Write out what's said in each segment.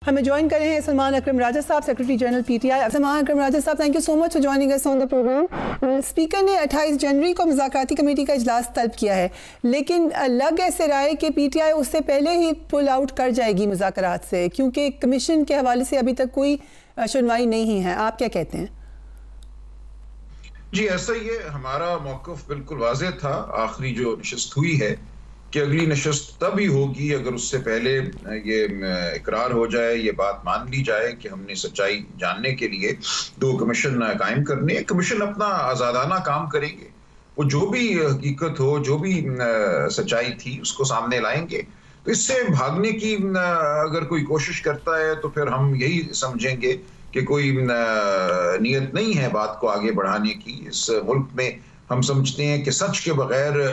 हमें ज्वाइन कर रहे हैं सलमान अकरम राजा साहब, secretary general PTI. Salman Akram Raja साहब, thank you so much for joining us on the program. Speaker ने 28 जनवरी को मुज़ाकराती कमेटी का इजलास तलब किया है, लेकिन लग ऐसे रहा है कि पीटीआई उससे पहले ही पुल आउट कर जाएगी मुज़ाकरात से, क्योंकि कमीशन के हवाले से अभी तक कोई सुनवाई नहीं है। आप क्या कहते हैं? जी, ऐसा ही है। हमारा मौक़िफ़ बिल्कुल वाज़ेह था। आखिरी जो नशस्त हुई है कि अगली नशस्त तभी होगी अगर उससे पहले ये इकरार हो जाए, ये बात मान ली जाए कि हमने सच्चाई जानने के लिए 2 कमीशन कायम करने। कमीशन अपना आज़ादाना काम करेंगे, वो जो भी हकीकत हो, जो भी सच्चाई थी उसको सामने लाएंगे। तो इससे भागने की अगर कोई कोशिश करता है तो फिर हम यही समझेंगे कि कोई नीयत नहीं है बात को आगे बढ़ाने की। इस मुल्क में हम समझते हैं कि सच के बगैर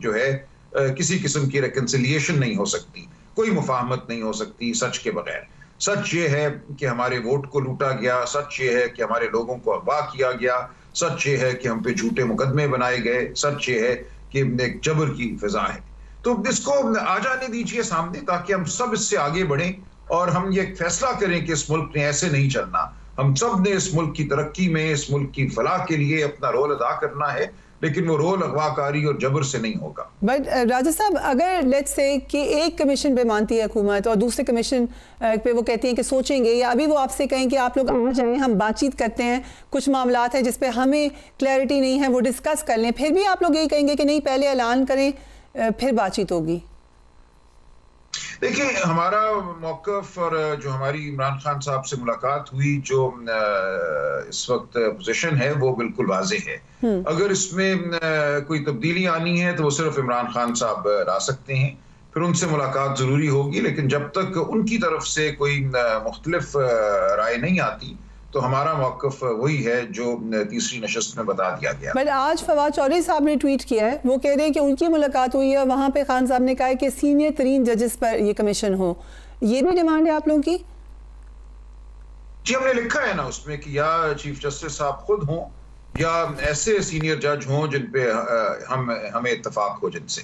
जो है किसी किस्म की रिकन्सिलिएशन नहीं हो सकती, कोई मुफाहमत नहीं हो सकती सच के बगैर। सच ये है कि हमारे वोट को लूटा गया, सच ये है कि हमारे लोगों को अगवा किया गया, सच ये है कि हम पे झूठे मुकदमे बनाए गए, सच ये है कि एक जबर की फिजा है। तो इसको आ जाने दीजिए सामने, ताकि हम सब इससे आगे बढ़ें और हम ये फैसला करें कि इस मुल्क ने ऐसे नहीं चलना। हम सब ने इस मुल्क की तरक्की में, इस मुल्क की फलाह के लिए अपना रोल अदा करना है, लेकिन वो रोल अगवाकारी और जबर से नहीं होगा। बट राजा साहब, अगर लेट्स से कि एक कमीशन पे मानती है हुकूमत और दूसरे कमीशन पे वो कहती हैं कि सोचेंगे, या अभी वो आपसे कहें कि आप लोग आ जाएं, हम बातचीत करते हैं, कुछ मामलात हैं जिस पे हमें क्लैरिटी नहीं है, वो डिस्कस कर लें, फिर भी आप लोग यही कहेंगे कि नहीं, पहले ऐलान करें फिर बातचीत होगी? देखिए, हमारा मौक़िफ़ और जो हमारी इमरान खान साहब से मुलाकात हुई, जो इस वक्त पोजीशन है, वो बिल्कुल वाज़ेह है। अगर इसमें कोई तब्दीली आनी है तो वो सिर्फ इमरान खान साहब ला सकते हैं, फिर उनसे मुलाकात ज़रूरी होगी। लेकिन जब तक उनकी तरफ से कोई मुख्तलिफ राय नहीं आती तो हमारा मौक़िफ़ वही है जो तीसरी नशस्त में बता दिया गया। बट आज फवाद चौधरी साहब ने ट्वीट किया है, वो कह रहे हैं कि उनकी मुलाकात हुई है, वहाँ पे खान साहब ने कहा है कि सीनियर तरीन जजेस पर ये कमीशन हो। ये भी डिमांड है आप लोगों की? जी, हमने लिखा है ना उसमें कि या चीफ जस्टिस साहब खुद हों या ऐसे सीनियर जज हों जिन पे हमें इत्तफाक हो जिनसे।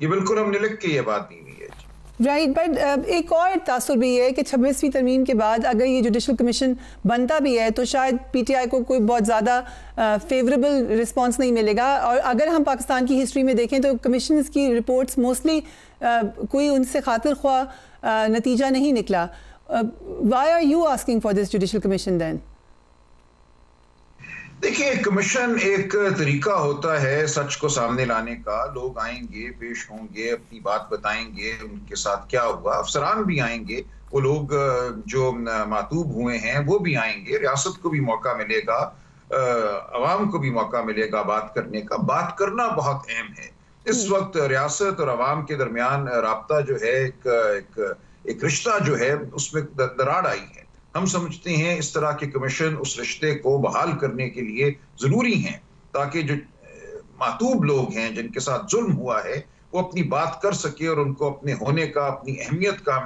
ये बिल्कुल हमने लिख के ये बात दी हुई है। राइट, बट एक और तासुर भी है कि 26वीं तरमीम के बाद अगर ये जुडिशल कमीशन बनता भी है तो शायद पीटीआई को कोई बहुत ज़्यादा फेवरेबल रिस्पांस नहीं मिलेगा। और अगर हम पाकिस्तान की हिस्ट्री में देखें तो कमीशन की रिपोर्ट्स मोस्टली कोई उनसे खातिर ख्वाह नतीजा नहीं निकला। Why are you asking for this judicial commission then? देखिए, कमीशन एक तरीका होता है सच को सामने लाने का। लोग आएंगे, पेश होंगे, अपनी बात बताएंगे, उनके साथ क्या हुआ। अफसरान भी आएंगे, वो लोग जो मातूब हुए हैं वो भी आएंगे। रियासत को भी मौका मिलेगा, अवाम को भी मौका मिलेगा बात करने का। बात करना बहुत अहम है। इस वक्त रियासत और अवाम के दरमियान राब्ता जो है, एक रिश्ता जो है, उसमें दरार आई है। हम समझते हैं इस तरह के कमीशन उस रिश्ते को बहाल करने के लिए ज़रूरी हैं, ताकि जो मातूब लोग हैं जिनके साथ जुल्म हुआ है वो अपनी बात कर सके और उनको अपने होने का, अपनी अहमियत का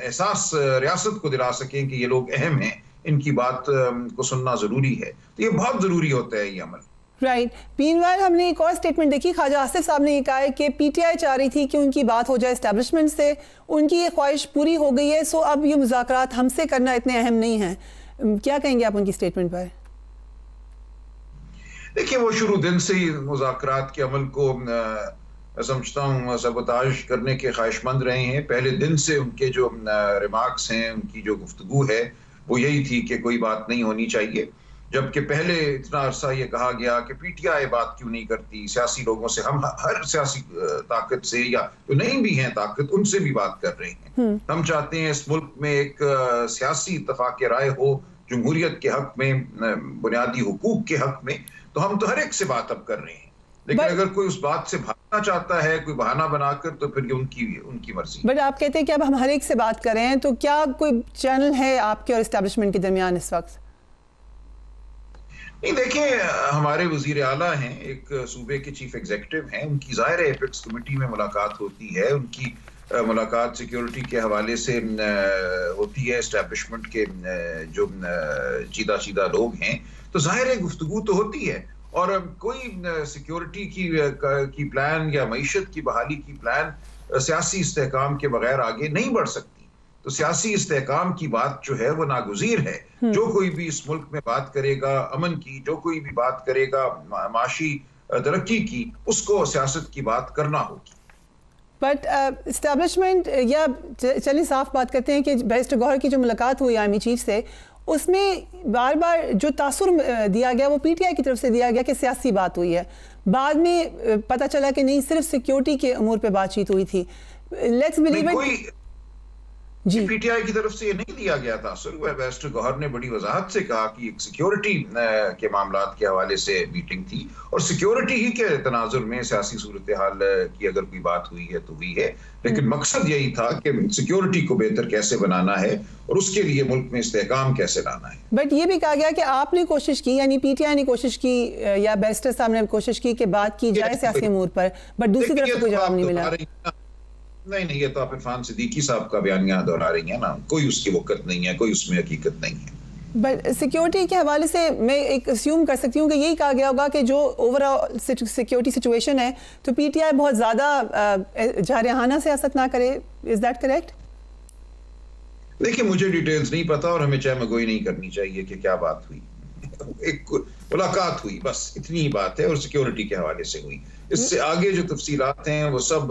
एहसास रियासत को दिला सकें कि ये लोग अहम हैं, इनकी बात को सुनना ज़रूरी है। तो ये बहुत ज़रूरी होता है ये अमल। राइट। मीनवाइल हमने एक और स्टेटमेंट देखी, ख्वाजा आसिफ साहब ने ये कहा है कि पीटीआई चाह रही थी कि उनकी बात हो जाए एस्टैब्लिशमेंट से, उनकी ये ख्वाहिश पूरी हो गई है, सो अब ये मुज़ाकरात हमसे करना इतने अहम नहीं है। क्या कहेंगे आप उनकी स्टेटमेंट पर? देखिए, वो शुरू दिन से ही मुज़ाकरात के अमल को समझता हूँ सबोताज करने के ख्वाहिशमंद रहे हैं। पहले दिन से उनके जो रिमार्क्स हैं, उनकी जो गुफ्तगू है वो यही थी कि कोई बात नहीं होनी चाहिए। जबकि पहले इतना अरसा ये कहा गया कि पीटीआई बात क्यों नहीं करती, सियासी लोगों से, हम हर सियासी ताकत से या जो नहीं भी हैं ताकत, उनसे भी बात कर रहे हैं। हम चाहते हैं इस मुल्क में एक सियासी इत्तफाक राय हो जमहूरियत के हक में, बुनियादी हुकूक के हक में। तो हम तो हर एक से बात अब कर रहे हैं, लेकिन अगर कोई उस बात से भागना चाहता है कोई बहाना बनाकर, तो फिर ये उनकी मर्जी। बट आप कहते हैं कि अब हम हर एक से बात कर रहे हैं, तो क्या कोई चैनल है आपके और एस्टैब्लिशमेंट के दरमियान इस वक्त? नहीं, देखिए, हमारे वजीर आला हैं, एक सूबे के चीफ एग्जीक्यूटिव हैं, उनकी ज़ाहिर है एपेक्स कमेटी में मुलाकात होती है, उनकी मुलाकात सिक्योरिटी के हवाले से होती है, एस्टैब्लिशमेंट के जो चीदा लोग हैं, तो ज़ाहिर है गुफ्तगू तो होती है। और कोई सिक्योरिटी की प्लान या मईशत की बहाली की प्लान सियासी इस्तेहकाम के बगैर आगे नहीं बढ़ सकती। तो सियासी इस्तेहकाम की बात जो है वो नागुज़ीर है। जो कोई भी इस मुल्क में बात करेगा अमन की, जो कोई भी बात करेगा माशी तरक्की की, उसको सियासत की बात करना होगी। बट इस्टेब्लिशमेंट या चलिए साफ बात करते हैं कि बैरिस्टर गौहर की जो मुलाकात हुई आर्मी चीफ से, उसमें बार बार जो तासुर दिया गया वो पीटीआई की तरफ से दिया गया कि सियासी बात हुई है। बाद में पता चला कि नहीं, सिर्फ सिक्योरिटी के अमूर पे बातचीत हुई थी। Let's believe it. जी, पीटीआई की तरफ से ये नहीं दिया गया था। बैरिस्टर गौहर ने बड़ी वजाहत से कहा कि एक सिक्योरिटी के मामलात के हवाले से मीटिंग थी और सिक्योरिटी ही के तनाजुर में सियासी सूरत हाल की अगर कोई बात हुई है तो हुई है, लेकिन मकसद यही था कि सिक्योरिटी को बेहतर कैसे बनाना है और उसके लिए मुल्क में इस्तेहकाम कैसे लाना है। बट ये भी कहा गया कि आपने कोशिश की, यानी पीटीआई ने कोशिश की या बैरिस्टर साहब ने कोशिश की कि बात की जाए सियासी अमूर पर, बट दूसरी तरफ से कोई जवाब नहीं मिला। नहीं, ये तो आप इरफान सिद्दीकी साहब का बयानिया दोहरा रही हैं ना, कोई उसकी वक़्त नहीं है, कोई उसमें हकीकत नहीं है। बट सिक्योरिटी के हवाले से मैं एक अस्यूम कर सकती हूँ कि यही कहा गया होगा कि जो ओवरऑल सिक्योरिटी सिचुएशन है तो पीटीआई बहुत ज़्यादा जारहाना सियासत ना करे। Is that correct? देखिए, मुझे डिटेल्स नहीं पता और हमें चाहमगोई नहीं करनी चाहिए कि क्या बात हुई। एक मुलाकात हुई, बस इतनी ही बात है और सिक्योरिटी के हवाले से हुई। इससे आगे जो तफसीलात हैं वो सब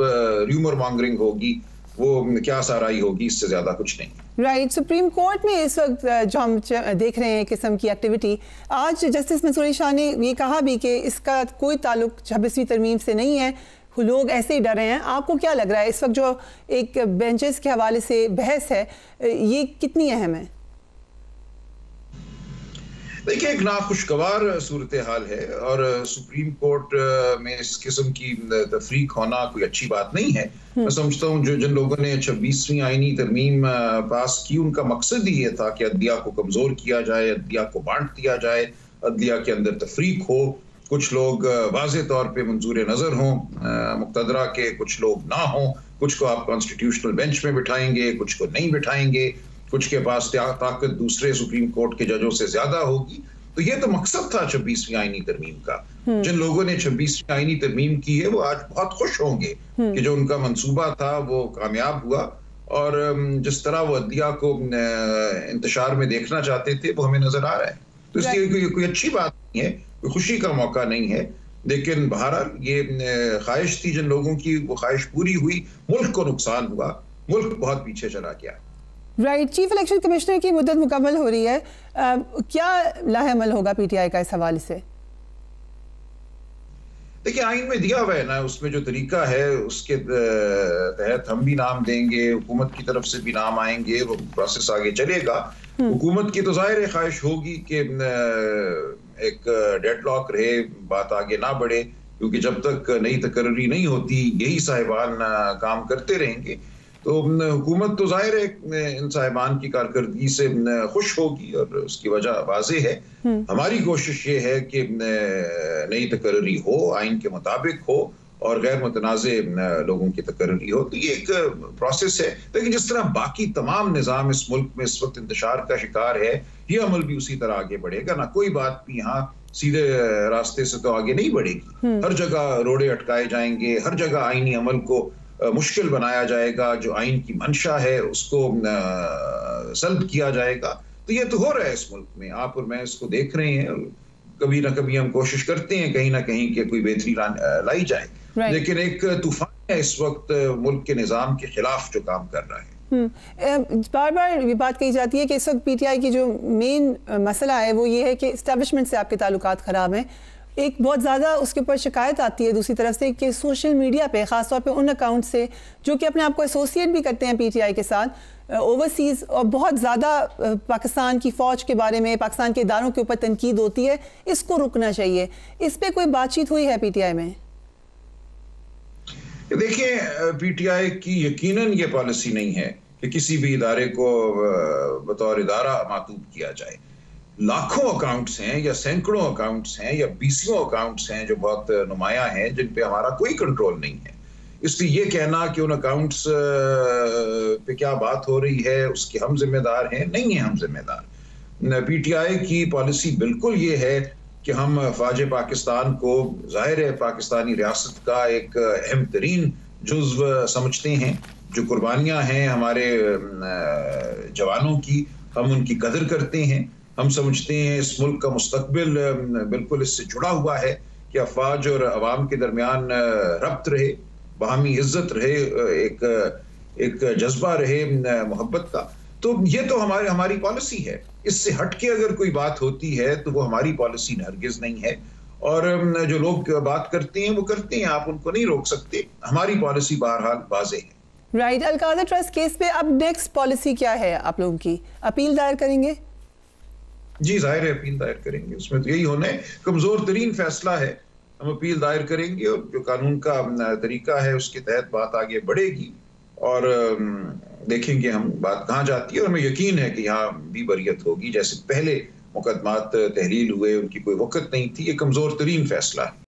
र्यूमर मॉन्गरिंग होगी, वो क्या साराई होगी, इससे ज्यादा कुछ नहीं। राइट। सुप्रीम कोर्ट में इस वक्त जो हम देख रहे हैं किस्म की एक्टिविटी, आज जस्टिस मंसूर अली शाह ने ये कहा भी कि इसका कोई ताल्लुक 26वीं तरमीम से नहीं है, लोग ऐसे ही डर रहे हैं। आपको क्या लग रहा है इस वक्त जो एक बेंचेस के हवाले से बहस है, ये कितनी अहम है? देखिए, एक नाखुशगवार सूरत हाल है और सुप्रीम कोर्ट में इस किस्म की तफरीक होना कोई अच्छी बात नहीं है। मैं समझता हूँ जिन लोगों ने 26वीं आईनी तरमीम पास की, उनका मकसद ही ये था कि अदलिया को कमज़ोर किया जाए, अदलिया को बांट दिया जाए, अदलिया के अंदर तफरीक हो, कुछ लोग वाज़े तौर पे मंजूर नज़र हों मुक़तदरा के, कुछ लोग ना हों, कुछ को आप कॉन्स्टिट्यूशनल बेंच में बिठाएंगे, कुछ को नहीं बिठाएंगे, कुछ के पास ताकत दूसरे सुप्रीम कोर्ट के जजों से ज्यादा होगी। तो ये तो मकसद था 26वीं आईनी तरमीम का। जिन लोगों ने 26वीं आईनी तरमीम की है वो आज बहुत खुश होंगे कि जो उनका मंसूबा था वो कामयाब हुआ और जिस तरह वो अदलिया को इंतशार में देखना चाहते थे वो हमें नजर आ रहा है। तो इसलिए कोई अच्छी बात नहीं है, कोई खुशी का मौका नहीं है, लेकिन बहरहाल ये ख्वाहिश थी जिन लोगों की, वो ख्वाहिश पूरी हुई, मुल्क को नुकसान हुआ, मुल्क बहुत पीछे चला गया। राइट। चीफ इलेक्शन कमिश्नर की मुद्दत मुकम्मल हो रही है, क्या लाहेअमल होगा पीटीआई का इस हवाले से? देखिए, आइन में दिया हुआ है ना, उसमें जो तरीका है उसके तहत हम भी नाम देंगे, हुकूमत की तरफ से भी नाम आएंगे, वो प्रोसेस आगे चलेगा। हुकूमत की तो जाहिर ख्वाहिश होगी कि एक डेडलॉक रहे, बात आगे ना बढ़े, क्योंकि जब तक नई तकर्री नहीं होती यही साहिबान काम करते रहेंगे। तो हुकूमत तो जाहिर है इन साहिबान की कारकर्दगी से खुश होगी और उसकी वजह वाज़ेह है। हमारी कोशिश ये है कि नई तकर्री हो, आइन के मुताबिक हो और गैर मुतनाज़े लोगों की तकर्री हो। तो ये एक प्रोसेस है, लेकिन जिस तरह बाकी तमाम निज़ाम इस मुल्क में इस वक्त इंतशार का शिकार है, ये अमल भी उसी तरह आगे बढ़ेगा ना। कोई बात भी यहाँ सीधे रास्ते से तो आगे नहीं बढ़ेगी। हर जगह रोड़े अटकाए जाएंगे, हर जगह आइनी अमल को मुश्किल बनाया जाएगा, जो आइन की मंशा है उसको सल्ब किया जाएगा। तो ये तो हो रहा है इस मुल्क में, आप और मैं इसको देख रहे हैं। कभी ना कभी हम कोशिश करते हैं कहीं ना कहीं कि कोई बेहतरी लाई जाए, लेकिन एक तूफान है इस वक्त मुल्क के निज़ाम के खिलाफ जो काम कर रहा है। बार बार ये बात कही जाती है कि इस वक्त पीटीआई की जो मेन मसला है वो ये है कि इस्टेब्लिशमेंट से आपके ताल्लुकात ख़राब हैं। एक बहुत ज़्यादा उसके ऊपर शिकायत आती है दूसरी तरफ से कि सोशल मीडिया पे, ख़ासतौर पे उन अकाउंट से जो कि अपने आप को एसोसिएट भी करते हैं पीटीआई के साथ, ओवरसीज़ और बहुत ज़्यादा पाकिस्तान की फ़ौज के बारे में, पाकिस्तान के इदारों के ऊपर तनकीद होती है। इसको रुकना चाहिए। इस पर कोई बातचीत हुई है पीटीआई में? देखिए, पीटीआई की यकीनन ये पॉलिसी नहीं है कि किसी भी इदारे को बतौर इदारा मातूब किया जाए। लाखों अकाउंट्स हैं या सैकड़ों अकाउंट्स हैं या बीसियों अकाउंट्स हैं जो बहुत नुमायां हैं, जिन पे हमारा कोई कंट्रोल नहीं है। इसलिए ये कहना कि उन अकाउंट्स पे क्या बात हो रही है उसके हम जिम्मेदार हैं, नहीं है हम जिम्मेदार। पीटीआई की पॉलिसी बिल्कुल ये है कि हम फ़ौज पाकिस्तान को जाहिर है पाकिस्तानी रियासत का एक अहम तरीन जुज़्व समझते हैं। जो कुर्बानियां हैं हमारे जवानों की, हम उनकी कदर करते हैं। हम समझते हैं इस मुल्क का मुस्तकबिल बिल्कुल इससे जुड़ा हुआ है कि अफवाज और अवाम के दरमियान रब्त रहे, बाहमी इज्जत रहे, एक जज्बा रहे मोहब्बत का। तो ये तो हमारी पॉलिसी है। इससे हटके अगर कोई बात होती है तो वो हमारी पॉलिसी हरगिज नहीं है। और जो लोग बात करते हैं वो करते हैं, आप उनको नहीं रोक सकते। हमारी पॉलिसी बहरहाल वाज़ेह है। राइट। अल-कायदा ट्रस्ट केस पे अब नेक्स्ट पॉलिसी क्या है आप लोगों की? अपील दायर करेंगे? जी जाहिर है अपील दायर करेंगे। उसमें तो यही होना है, कमजोर तरीन फैसला है, हम अपील दायर करेंगे और जो कानून का तरीका है उसके तहत बात आगे बढ़ेगी और देखेंगे हम बात कहाँ जाती है। और हमें यकीन है कि यहाँ भी बरियत होगी। जैसे पहले मुकदमात तहलील हुए उनकी कोई वक़्त नहीं थी। ये कमजोर तरीन फैसला है।